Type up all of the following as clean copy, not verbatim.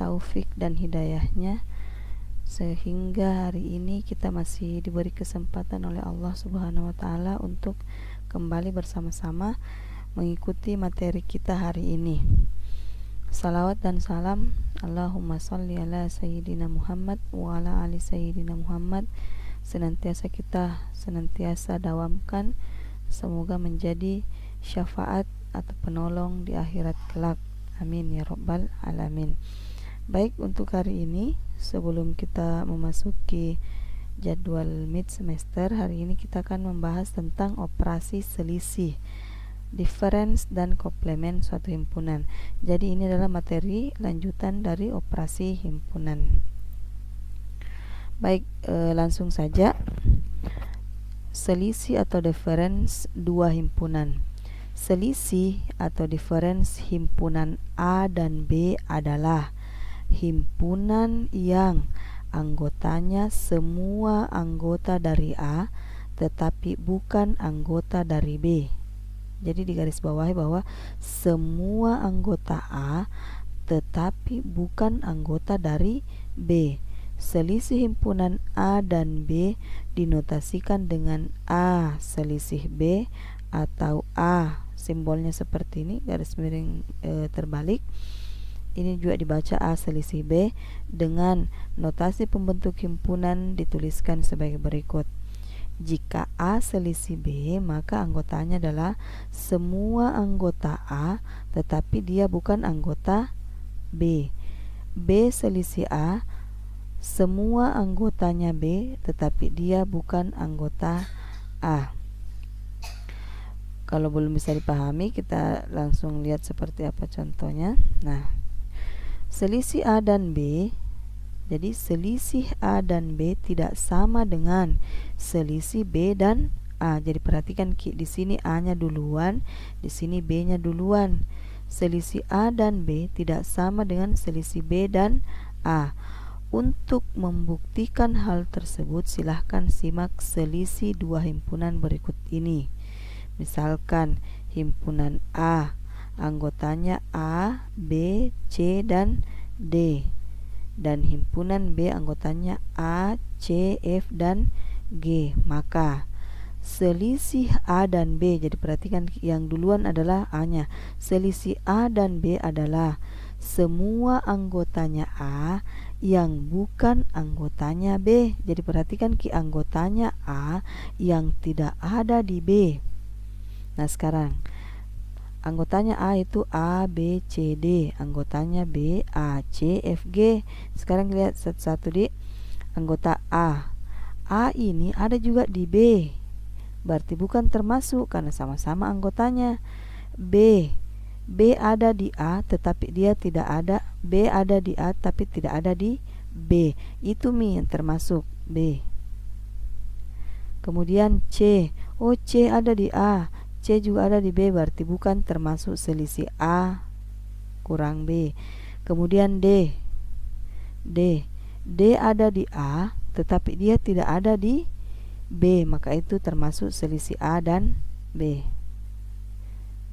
taufik dan hidayahnya, sehingga hari ini kita masih diberi kesempatan oleh Allah Subhanahu wa Ta'ala untuk kembali bersama-sama mengikuti materi kita hari ini. Salawat dan salam Allahumma salli ala Sayyidina Muhammad wa ala ali Sayyidina Muhammad senantiasa dawamkan, semoga menjadi syafaat atau penolong di akhirat kelak. Amin ya rabbal alamin. Baik, untuk hari ini sebelum kita memasuki jadwal mid semester, hari ini kita akan membahas tentang operasi selisih, difference dan komplement suatu himpunan. Jadi ini adalah materi lanjutan dari operasi himpunan. Baik, langsung saja. Selisih atau difference dua himpunan. Selisih atau difference himpunan A dan B adalah himpunan yang anggotanya semua anggota dari A tetapi bukan anggota dari B. Jadi digarisbawahi bahwa semua anggota A tetapi bukan anggota dari B. Selisih himpunan A dan B dinotasikan dengan A selisih B atau A, simbolnya seperti ini, garis miring terbalik. Ini juga dibaca A selisih B. Dengan notasi pembentuk himpunan dituliskan sebagai berikut. Jika A selisih B, maka anggotanya adalah semua anggota A tetapi dia bukan anggota B. B selisih A, semua anggotanya B tetapi dia bukan anggota A. Kalau belum bisa dipahami, kita langsung lihat seperti apa contohnya. Nah, selisih A dan B. Jadi selisih A dan B tidak sama dengan selisih B dan A. Jadi perhatikan di sini A-nya duluan, di sini B-nya duluan. Selisih A dan B tidak sama dengan selisih B dan A. Untuk membuktikan hal tersebut, silahkan simak selisih dua himpunan berikut ini. Misalkan himpunan A, anggotanya A, B, C, dan D. Dan himpunan B anggotanya A, C, F, dan G. Maka selisih A dan B, jadi perhatikan yang duluan adalah A-nya. Selisih A dan B adalah semua anggotanya A yang bukan anggotanya B. Jadi perhatikan anggotanya A yang tidak ada di B. Nah, sekarang anggotanya A itu A, B, C, D. Anggotanya B, A, C, F, G. Sekarang lihat satu-satu di anggota A. A ini ada juga di B. Berarti bukan termasuk karena sama-sama anggotanya. B ada di A tetapi dia tidak ada. B ada di A tapi tidak ada di B. Itu yang termasuk B. Kemudian C. Oh, C ada di A. C juga ada di B, berarti bukan termasuk selisih A kurang B. Kemudian D ada di A tetapi dia tidak ada di B, maka itu termasuk selisih A dan B.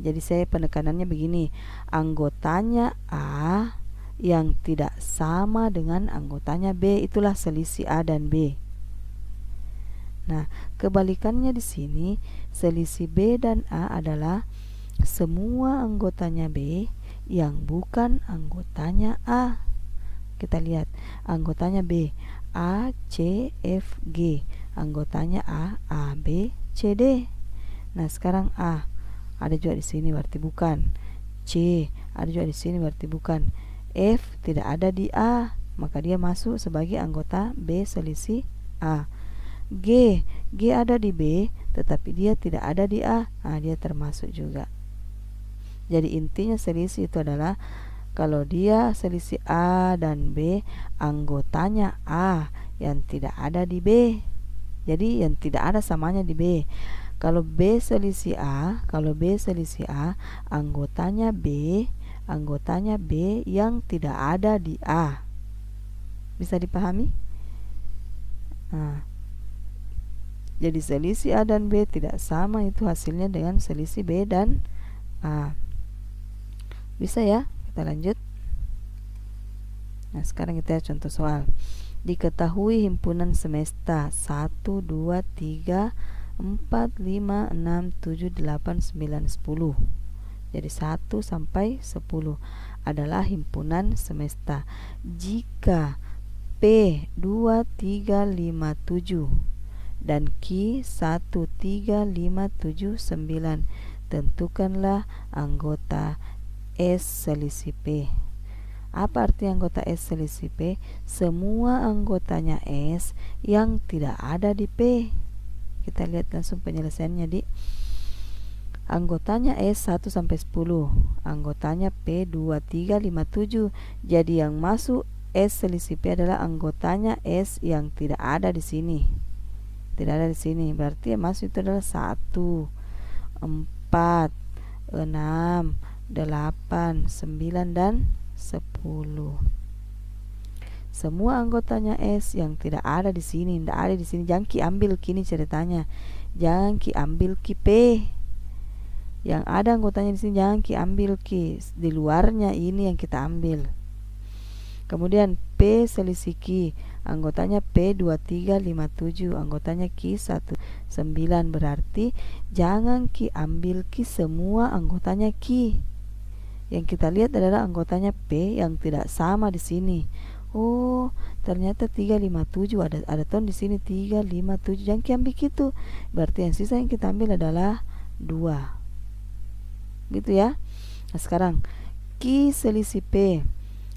Jadi saya penekanannya begini, anggotanya A yang tidak sama dengan anggotanya B, itulah selisih A dan B. Nah, kebalikannya di sini, selisih B dan A adalah semua anggotanya B yang bukan anggotanya A. Kita lihat, anggotanya B, A, C, F, G. Anggotanya A, B, C, D. Nah, sekarang A ada juga di sini berarti bukan. C ada juga di sini berarti bukan. F tidak ada di A, maka dia masuk sebagai anggota B selisih A. G ada di B tetapi dia tidak ada di A. Nah, dia termasuk juga. Jadi intinya selisih itu adalah kalau dia selisih A dan B, anggotanya A yang tidak ada di B. Jadi yang tidak ada samanya di B. Kalau B selisih A, anggotanya B yang tidak ada di A. Bisa dipahami? Nah, jadi selisih A dan B tidak sama, itu hasilnya dengan selisih B dan A. Bisa ya? Kita lanjut. Nah, sekarang kita contoh soal. Diketahui himpunan semesta 1, 2, 3, 4, 5, 6, 7, 8, 9, 10. Jadi 1 sampai 10 adalah himpunan semesta. Jika P 2, 3, 5, 7 dan Q 1, 3, 5, 7, 9, tentukanlah anggota S selisih P. Apa arti anggota S selisih P? Semua anggotanya S yang tidak ada di P. Kita lihat langsung penyelesaiannya di anggotanya S 1 sampai 10, anggotanya P 2, 3, 5, 7. Jadi yang masuk S selisih P adalah anggotanya S yang tidak ada di sini. Tidak ada di sini. Berarti yang masuk itu adalah 1, 4, 6, 8, 9 dan 10. Semua anggotanya S yang tidak ada di sini, tidak ada di sini. Jangan Ki ambil kini ceritanya. Jangan Ki ambil Ki P. Yang ada anggotanya di sini jangan Ki ambil Ki. Di luarnya ini yang kita ambil. Kemudian P selisih Q, anggotanya P 2, 3, 5, 7, anggotanya Q 1, 9. Berarti jangan Ki ambil Ki semua anggotanya Q. Yang kita lihat adalah anggotanya P yang tidak sama di sini. Oh, ternyata 3, 5, 7 ada ton di sini 3, 5, 7. Jangan Ki ambil gitu. Berarti yang sisa yang kita ambil adalah 2. Gitu ya. Nah, sekarang Q selisih P.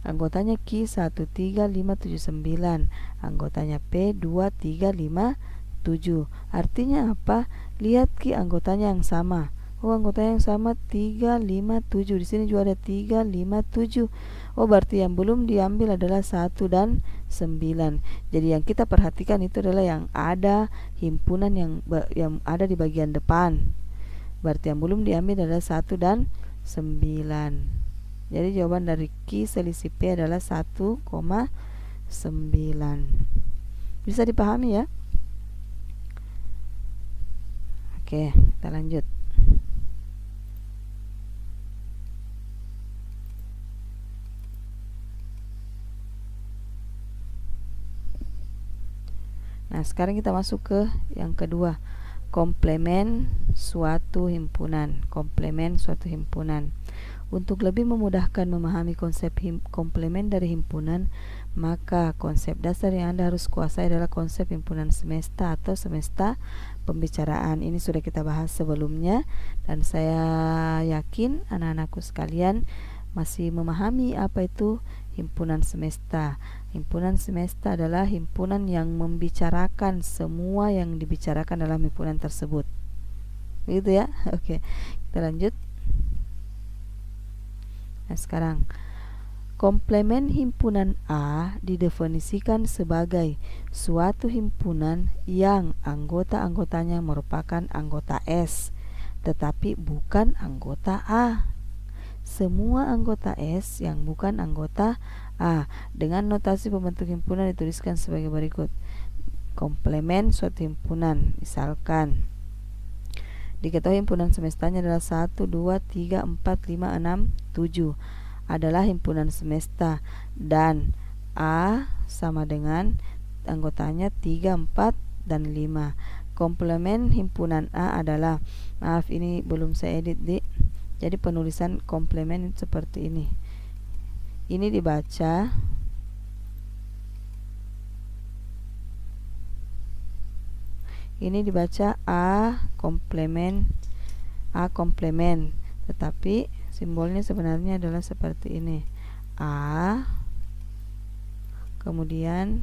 Anggotanya Q 1, 3, 5, 7, 9. Anggotanya P 2, 3, 5, 7. Artinya apa? Lihat Q anggotanya yang sama. Oh, anggotanya yang sama 3, 5, 7. Di sini juga ada 3, 5, 7. Oh, berarti yang belum diambil adalah 1 dan 9. Jadi yang kita perhatikan itu adalah yang ada himpunan yang ada di bagian depan. Berarti yang belum diambil adalah 1 dan 9. Jadi jawaban dari Q selisih P adalah 1,9. Bisa dipahami ya? Oke, kita lanjut. Nah, sekarang kita masuk ke yang kedua. Komplemen suatu himpunan. Komplemen suatu himpunan. Untuk lebih memudahkan memahami konsep komplemen dari himpunan, maka konsep dasar yang Anda harus kuasai adalah konsep himpunan semesta atau semesta pembicaraan. Ini sudah kita bahas sebelumnya dan saya yakin anak-anakku sekalian masih memahami apa itu himpunan semesta. Himpunan semesta adalah himpunan yang membicarakan semua yang dibicarakan dalam himpunan tersebut. Begitu ya? Oke, kita lanjut. Nah, sekarang komplemen himpunan A didefinisikan sebagai suatu himpunan yang anggota-anggotanya merupakan anggota S, tetapi bukan anggota A. Semua anggota S yang bukan anggota A. Dengan notasi pembentuk himpunan dituliskan sebagai berikut. Komplemen suatu himpunan, misalkan diketahui himpunan semestanya adalah 1, 2, 3, 4, 5, 6, 7 adalah himpunan semesta dan A sama dengan anggotanya 3, 4, dan 5. Komplemen himpunan A adalah, maaf ini belum saya edit jadi penulisan komplemen seperti ini. Ini dibaca A komplemen, tetapi simbolnya sebenarnya adalah seperti ini. A kemudian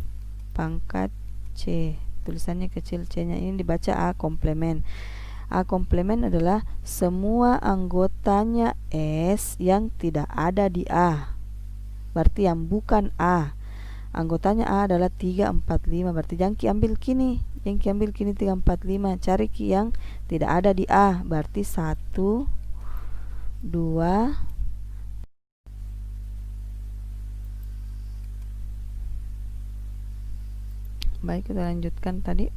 pangkat C, tulisannya kecil C-nya, ini dibaca A komplemen. A komplemen adalah semua anggotanya S yang tidak ada di A. Berarti yang bukan A. Anggotanya A adalah 3, 4, 5. Berarti jangan Ki ambil kini. Yang Ki ambil kini 3, 4, 5. Cari Ki yang tidak ada di A. Berarti 1, 2, baik, kita lanjutkan tadi.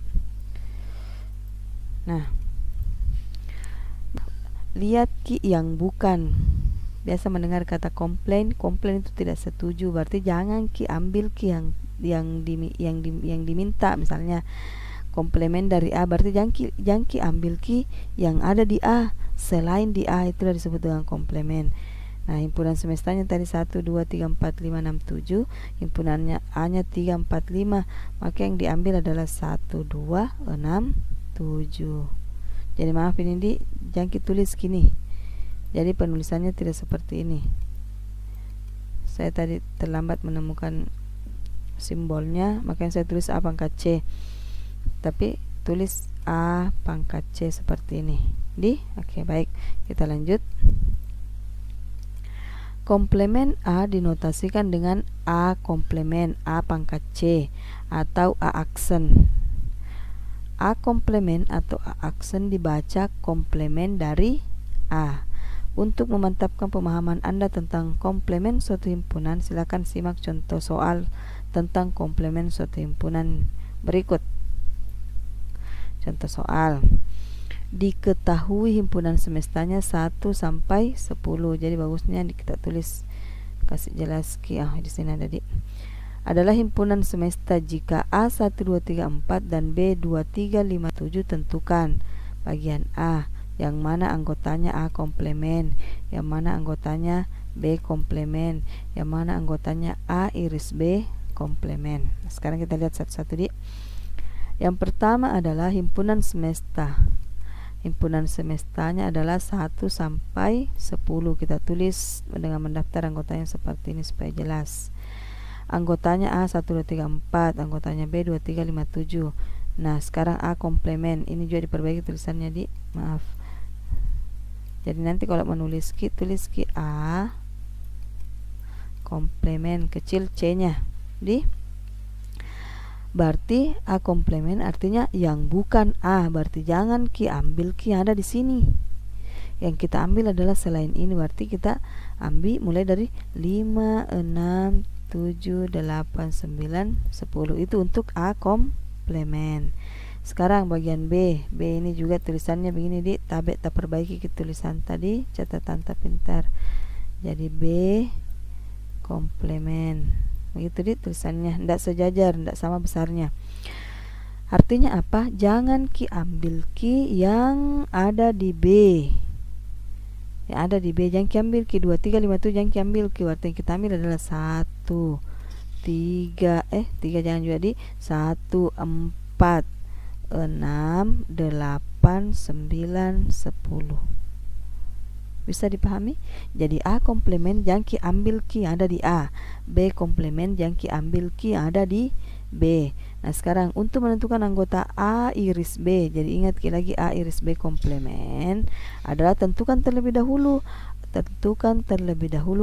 Nah, lihat Ki yang bukan. biasa mendengar kata komplain itu tidak setuju, berarti jangan ki ambil ki yang diminta. Misalnya komplemen dari A, berarti jangan ki ambil ki yang ada di A, selain di A, itulah disebut dengan komplemen. Nah, himpunan semestanya tadi 1, 2, 3, 4, 5, 6, 7. Himpunannya A-nya 3, 4, 5. Maka yang diambil adalah 1, 2, 6, 7. Jadi maaf ini jangan kita tulis gini. Jadi penulisannya tidak seperti ini. Saya tadi terlambat menemukan simbolnya, makanya saya tulis A pangkat C. Tapi tulis A pangkat C seperti ini. Oke, baik. Kita lanjut. Komplemen A dinotasikan dengan A komplemen A pangkat C atau A aksen. A komplemen atau A aksen dibaca komplemen dari A. Untuk memantapkan pemahaman Anda tentang komplemen suatu himpunan, silakan simak contoh soal tentang komplemen suatu himpunan berikut. Contoh soal. Diketahui himpunan semestanya 1 sampai 10. Jadi bagusnya kita tulis, kasih jelas di sini ada adalah himpunan semesta jika A 1 2 3 4 dan B 2 3 5 7. Tentukan bagian A, yang mana anggotanya A komplemen, yang mana anggotanya B komplemen, yang mana anggotanya A iris B komplemen. Sekarang kita lihat satu-satu. Yang pertama adalah himpunan semesta. Himpunan semestanya adalah 1 sampai 10. Kita tulis dengan mendaftar anggotanya seperti ini supaya jelas. Anggotanya A 1 2 3 4, anggotanya B 2 3 5 7. Nah, sekarang A komplemen. Ini juga diperbaiki tulisannya maaf. Jadi nanti kalau menulis tulis A komplemen kecil C-nya. Berarti A komplemen artinya yang bukan A, berarti jangan ambil yang ada di sini. Yang kita ambil adalah selain ini, berarti kita ambil mulai dari 5, 6, 7, 8, 9, 10. Itu untuk A komplemen. Sekarang bagian B. B ini juga tulisannya begini tak perbaiki tulisan tadi, catatan tak pintar. Jadi B komplemen. Begitu tulisannya, tidak sejajar, tidak sama besarnya. Artinya apa? Jangan ambil yang ada di B. Yang ada di B jangan ambil 2 3 5 7, jangan ambil artinya yang kita ambil adalah 1 3 jangan juga 1 4 6 8 9 10. Bisa dipahami? Jadi A komplemen jangan ambil yang ada di A. B komplemen jangan ambil yang ada di B. Nah, sekarang untuk menentukan anggota A iris B. Jadi ingat lagi A iris B komplemen adalah tentukan terlebih dahulu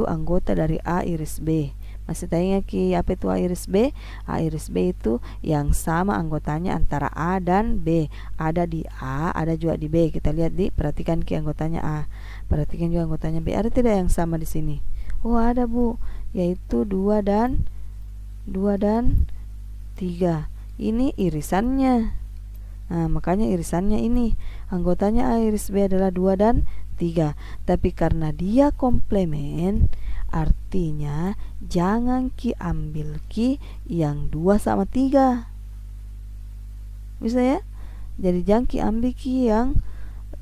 anggota dari A iris B. Masih tanya apa itu A iris B? A iris B itu yang sama anggotanya antara A dan B. Ada di A, ada juga di B. Kita lihat perhatikan anggotanya A. Perhatikan juga anggotanya B. Ada tidak yang sama di sini? Oh, ada, Bu. Yaitu 2 dan 3. Ini irisannya. Nah, makanya irisannya ini. Anggotanya A iris B adalah 2 dan 3. Tapi karena dia komplemen, artinya jangan ambil yang 2 sama 3. Bisa ya? Jadi jangan ambil yang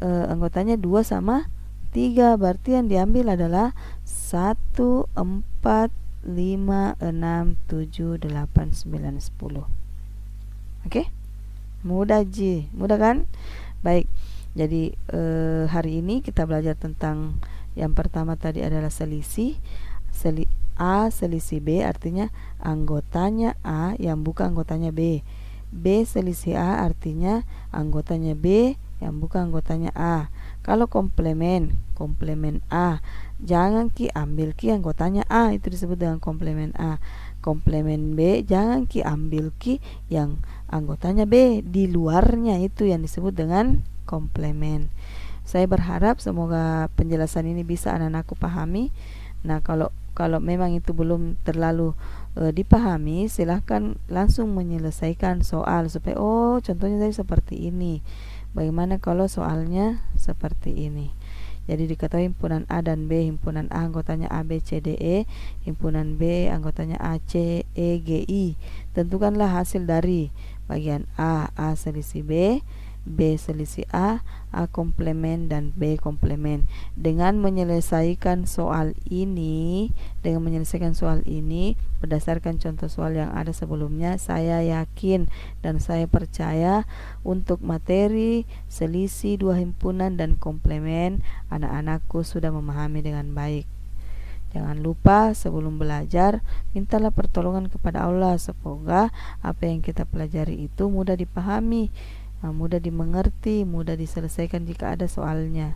anggotanya 2 sama 3. Berarti yang diambil adalah 1 4 5 6 7 8 9 10. Oke? Mudah kan? Baik. Jadi hari ini kita belajar tentang yang pertama tadi adalah selisih A selisih B, artinya anggotanya A yang bukan anggotanya B. B selisih A artinya anggotanya B yang bukan anggotanya A. Kalau komplemen A, jangan ambil anggotanya A, itu disebut dengan komplemen A. Komplemen B, jangan ambil yang anggotanya B, di luarnya, itu yang disebut dengan komplemen. Saya berharap semoga penjelasan ini bisa anak-anakku pahami. Nah, kalau memang itu belum terlalu dipahami, silahkan langsung menyelesaikan soal supaya contohnya tadi seperti ini. Bagaimana kalau soalnya seperti ini? Jadi diketahui himpunan A dan B, himpunan A anggotanya A, B, C, D, E, himpunan B anggotanya A, C, E, G, I. Tentukanlah hasil dari bagian A selisih B selisih A komplemen, dan B komplemen. Dengan menyelesaikan soal ini berdasarkan contoh soal yang ada sebelumnya, saya yakin dan saya percaya untuk materi selisih dua himpunan dan komplemen, anak-anakku sudah memahami dengan baik. Jangan lupa sebelum belajar, mintalah pertolongan kepada Allah. Semoga apa yang kita pelajari itu mudah dipahami, mudah dimengerti, mudah diselesaikan jika ada soalnya.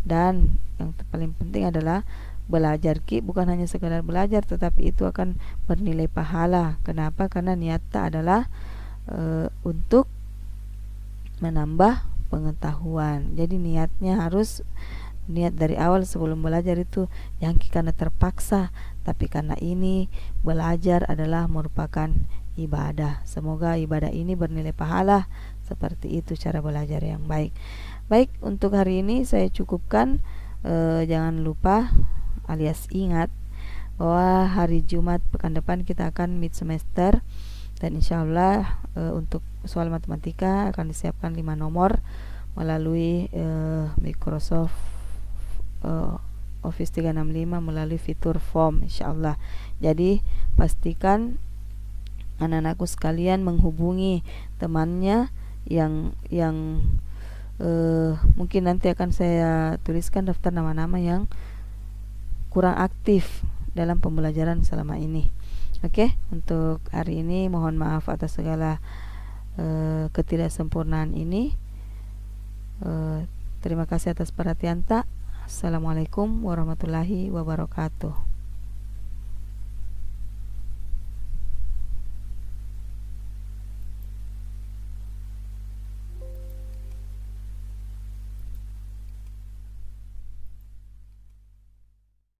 Dan yang paling penting adalah belajar bukan hanya sekadar belajar, tetapi itu akan bernilai pahala. Kenapa? Karena niatnya adalah untuk menambah pengetahuan. Jadi niatnya harus niat dari awal sebelum belajar itu yang karena terpaksa, tapi karena ini belajar adalah merupakan ibadah. Semoga ibadah ini bernilai pahala. Seperti itu cara belajar yang baik. Baik, untuk hari ini saya cukupkan. Jangan lupa alias ingat bahwa hari Jumat pekan depan kita akan mid semester, dan insyaallah untuk soal matematika akan disiapkan 5 nomor melalui Microsoft Office 365 melalui fitur form insyaallah. Jadi pastikan anak-anakku sekalian menghubungi temannya yang mungkin nanti akan saya tuliskan daftar nama-nama yang kurang aktif dalam pembelajaran selama ini. Oke, untuk hari ini mohon maaf atas segala ketidaksempurnaan ini. Terima kasih atas perhatian tak. Assalamualaikum warahmatullahi wabarakatuh.